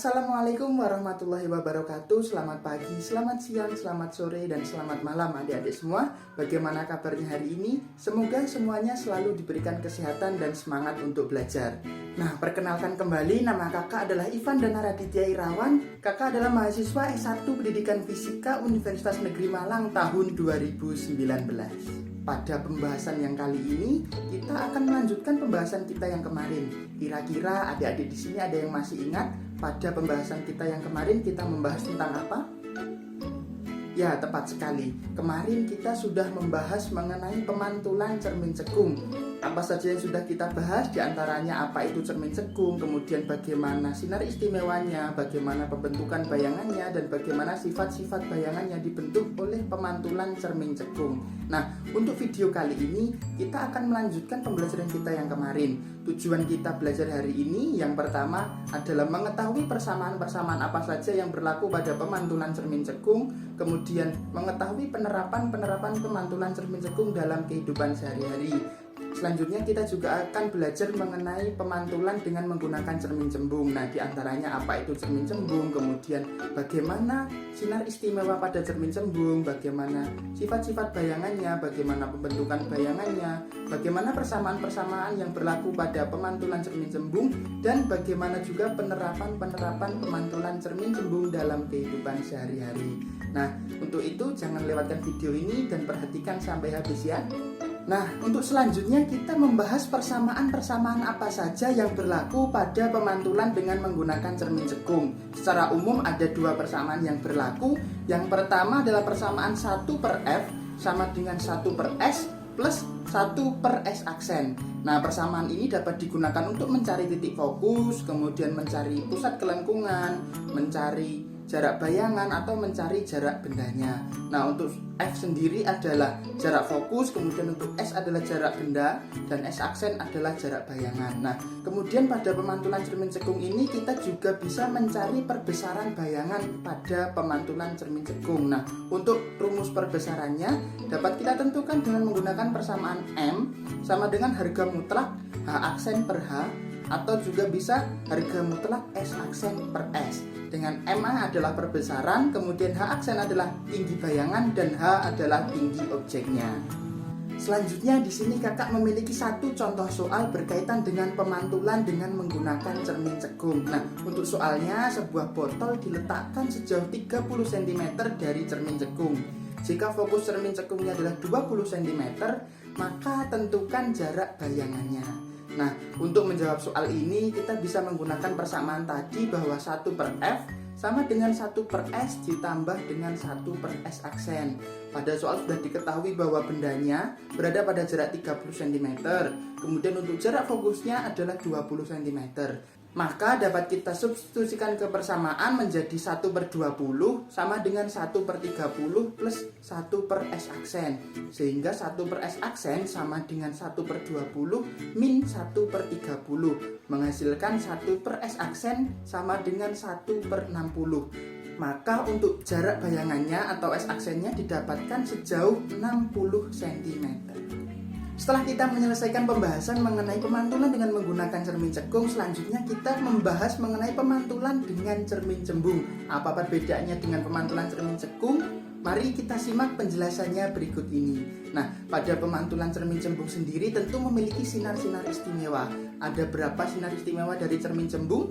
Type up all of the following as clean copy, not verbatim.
Assalamualaikum warahmatullahi wabarakatuh. Selamat pagi, selamat siang, selamat sore, dan selamat malam adik-adik semua. Bagaimana kabarnya hari ini? Semoga semuanya selalu diberikan kesehatan dan semangat untuk belajar. Nah, perkenalkan kembali, nama kakak adalah Ivan Dana Raditya Irawan. Kakak adalah mahasiswa S1 Pendidikan Fisika Universitas Negeri Malang tahun 2019. Pada pembahasan yang kali ini, kita akan melanjutkan pembahasan kita yang kemarin. Kira-kira adik-adik di sini ada yang masih ingat pada pembahasan kita yang kemarin kita membahas tentang apa? Ya, tepat sekali. Kemarin kita sudah membahas mengenai pemantulan cermin cekung. Apa saja yang sudah kita bahas, diantaranya apa itu cermin cekung, kemudian bagaimana sinar istimewanya, bagaimana pembentukan bayangannya, dan bagaimana sifat-sifat bayangan yang dibentuk oleh pemantulan cermin cekung. Nah, untuk video kali ini, kita akan melanjutkan pembelajaran kita yang kemarin. Tujuan kita belajar hari ini, yang pertama adalah mengetahui persamaan-persamaan apa saja yang berlaku pada pemantulan cermin cekung, kemudian mengetahui penerapan pemantulan cermin cekung dalam kehidupan sehari-hari. Selanjutnya kita juga akan belajar mengenai pemantulan dengan menggunakan cermin cembung. Nah, diantaranya apa itu cermin cembung, kemudian bagaimana sinar istimewa pada cermin cembung, bagaimana sifat-sifat bayangannya, bagaimana pembentukan bayangannya, bagaimana persamaan-persamaan yang berlaku pada pemantulan cermin cembung, dan bagaimana juga penerapan pemantulan cermin cembung dalam kehidupan sehari-hari. Nah, untuk itu jangan lewatkan video ini dan perhatikan sampai habis ya. Nah, untuk selanjutnya kita membahas persamaan-persamaan apa saja yang berlaku pada pemantulan dengan menggunakan cermin cekung. Secara umum ada dua persamaan yang berlaku. Yang pertama adalah persamaan 1/F sama dengan 1/S plus 1/S aksen. Nah, persamaan ini dapat digunakan untuk mencari titik fokus, kemudian mencari pusat kelengkungan, mencari jarak bayangan, atau mencari jarak bendanya. Nah, untuk F sendiri adalah jarak fokus, kemudian untuk S adalah jarak benda, dan S aksen adalah jarak bayangan. Nah, kemudian pada pemantulan cermin cekung ini kita juga bisa mencari perbesaran bayangan pada pemantulan cermin cekung. Nah, untuk rumus perbesarannya dapat kita tentukan dengan menggunakan persamaan M sama dengan harga mutlak H aksen per H, atau juga bisa harga mutlak S aksen per S. Dengan MA adalah perbesaran, kemudian H aksen adalah tinggi bayangan, dan H adalah tinggi objeknya. Selanjutnya di sini kakak memiliki satu contoh soal berkaitan dengan pemantulan dengan menggunakan cermin cekung. Nah, untuk soalnya sebuah botol diletakkan sejauh 30 cm dari cermin cekung. Jika fokus cermin cekungnya adalah 20 cm, maka tentukan jarak bayangannya. Nah, untuk menjawab soal ini kita bisa menggunakan persamaan tadi bahwa 1/F sama dengan 1/S ditambah dengan 1/S aksen. Pada soal sudah diketahui bahwa bendanya berada pada jarak 30 cm, kemudian untuk jarak fokusnya adalah 20 cm. Maka dapat kita substitusikan ke persamaan menjadi 1/20 sama dengan 1/30 plus 1/S aksen. Sehingga 1/S aksen sama dengan 1/20 min 1/30. Menghasilkan 1/S aksen sama dengan 1/60. Maka untuk jarak bayangannya atau S aksennya didapatkan sejauh 60 cm. Setelah kita menyelesaikan pembahasan mengenai pemantulan dengan menggunakan cermin cekung, selanjutnya kita membahas mengenai pemantulan dengan cermin cembung. Apa perbedaannya dengan pemantulan cermin cekung? Mari kita simak penjelasannya berikut ini. Nah, pada pemantulan cermin cembung sendiri tentu memiliki sinar-sinar istimewa. Ada berapa sinar istimewa dari cermin cembung?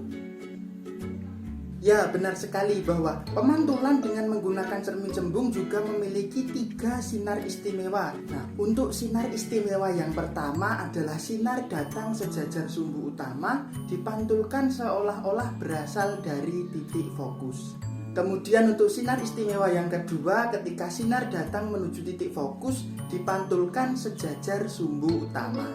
Ya, benar sekali bahwa pemantulan dengan menggunakan cermin cembung juga memiliki 3 sinar istimewa. Nah, untuk sinar istimewa yang pertama adalah sinar datang sejajar sumbu utama dipantulkan seolah-olah berasal dari titik fokus. Kemudian untuk sinar istimewa yang kedua, ketika sinar datang menuju titik fokus dipantulkan sejajar sumbu utama.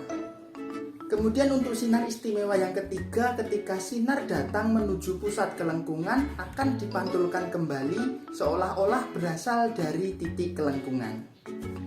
Kemudian untuk sinar istimewa yang ketiga, ketika sinar datang menuju pusat kelengkungan akan dipantulkan kembali seolah-olah berasal dari titik kelengkungan.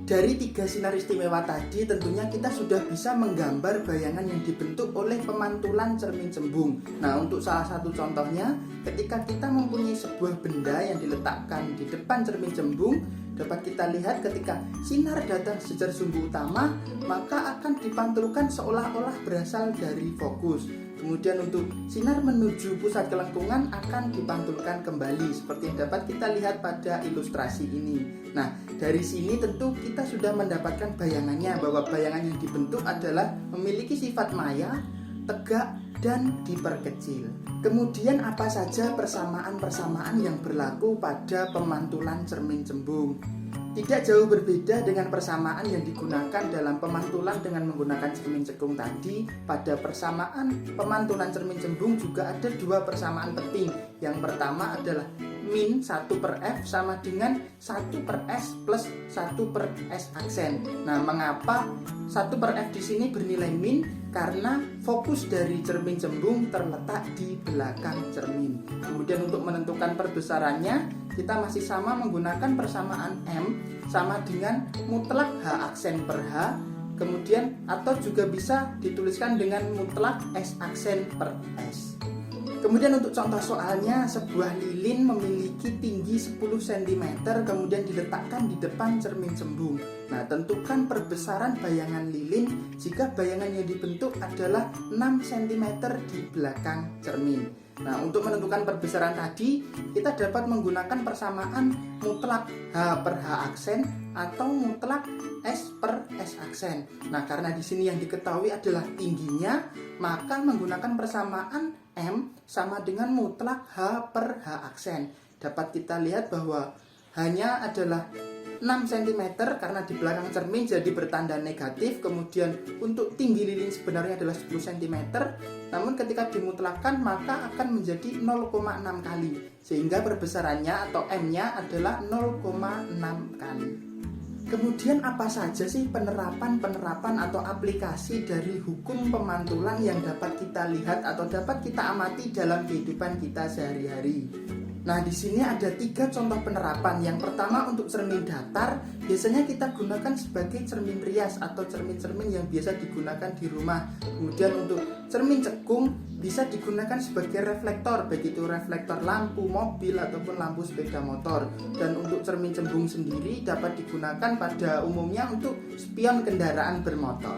Dari 3 sinar istimewa tadi tentunya kita sudah bisa menggambar bayangan yang dibentuk oleh pemantulan cermin cembung. Nah, untuk salah satu contohnya, ketika kita mempunyai sebuah benda yang diletakkan di depan cermin cembung, dapat kita lihat ketika sinar datang sejajar sumbu utama, maka akan dipantulkan seolah-olah berasal dari fokus. Kemudian untuk sinar menuju pusat kelengkungan akan dipantulkan kembali seperti yang dapat kita lihat pada ilustrasi ini. Nah, dari sini tentu kita sudah mendapatkan bayangannya bahwa bayangan yang dibentuk adalah memiliki sifat maya, tegak, dan diperkecil. Kemudian apa saja persamaan-persamaan yang berlaku pada pemantulan cermin cembung? Tidak jauh berbeda dengan persamaan yang digunakan dalam pemantulan dengan menggunakan cermin cekung tadi. Pada persamaan pemantulan cermin cembung juga ada dua persamaan penting. Yang pertama adalah min 1/f sama dengan 1/s plus 1/s aksen. Nah, mengapa 1/f di sini bernilai min? Karena fokus dari cermin cembung terletak di belakang cermin. Kemudian untuk menentukan perbesarannya, kita masih sama menggunakan persamaan M sama dengan mutlak H aksen per H. Kemudian atau juga bisa dituliskan dengan mutlak S aksen per S. Kemudian untuk contoh soalnya, sebuah lilin memiliki tinggi 10 cm kemudian diletakkan di depan cermin cembung. Nah, tentukan perbesaran bayangan lilin jika bayangan yang dibentuk adalah 6 cm di belakang cermin. Nah, untuk menentukan perbesaran tadi, kita dapat menggunakan persamaan mutlak H per H aksen atau mutlak S per S aksen. Nah, karena di sini yang diketahui adalah tingginya, maka menggunakan persamaan M sama dengan mutlak H per H aksen. Dapat kita lihat bahwa hanya adalah 6 cm karena di belakang cermin jadi bertanda negatif. Kemudian untuk tinggi lilin sebenarnya adalah 10 cm, namun ketika dimutlakkan maka akan menjadi 0,6 kali, sehingga perbesarannya atau M-nya adalah 0,6 kali. Kemudian apa saja sih penerapan atau aplikasi dari hukum pemantulan yang dapat kita lihat atau dapat kita amati dalam kehidupan kita sehari-hari? Nah, di sini ada 3 contoh penerapan. Yang pertama untuk cermin datar, biasanya kita gunakan sebagai cermin rias atau cermin-cermin yang biasa digunakan di rumah. Kemudian untuk cermin cekung bisa digunakan sebagai reflektor, baik itu reflektor lampu mobil ataupun lampu sepeda motor. Dan untuk cermin cembung sendiri dapat digunakan pada umumnya untuk spion kendaraan bermotor.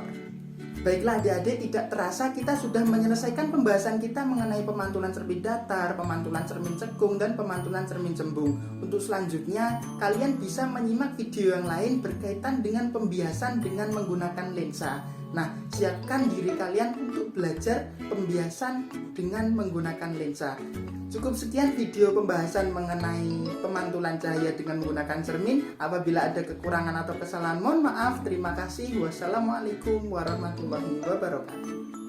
Baiklah adik-adik, tidak terasa kita sudah menyelesaikan pembahasan kita mengenai pemantulan cermin datar, pemantulan cermin cekung, dan pemantulan cermin cembung. Untuk selanjutnya, kalian bisa menyimak video yang lain berkaitan dengan pembiasan dengan menggunakan lensa. Nah, siapkan diri kalian untuk belajar pembiasan dengan menggunakan lensa. Cukup sekian video pembahasan mengenai pemantulan cahaya dengan menggunakan cermin. Apabila ada kekurangan atau kesalahan, mohon maaf. Terima kasih. Wassalamualaikum warahmatullahi wabarakatuh.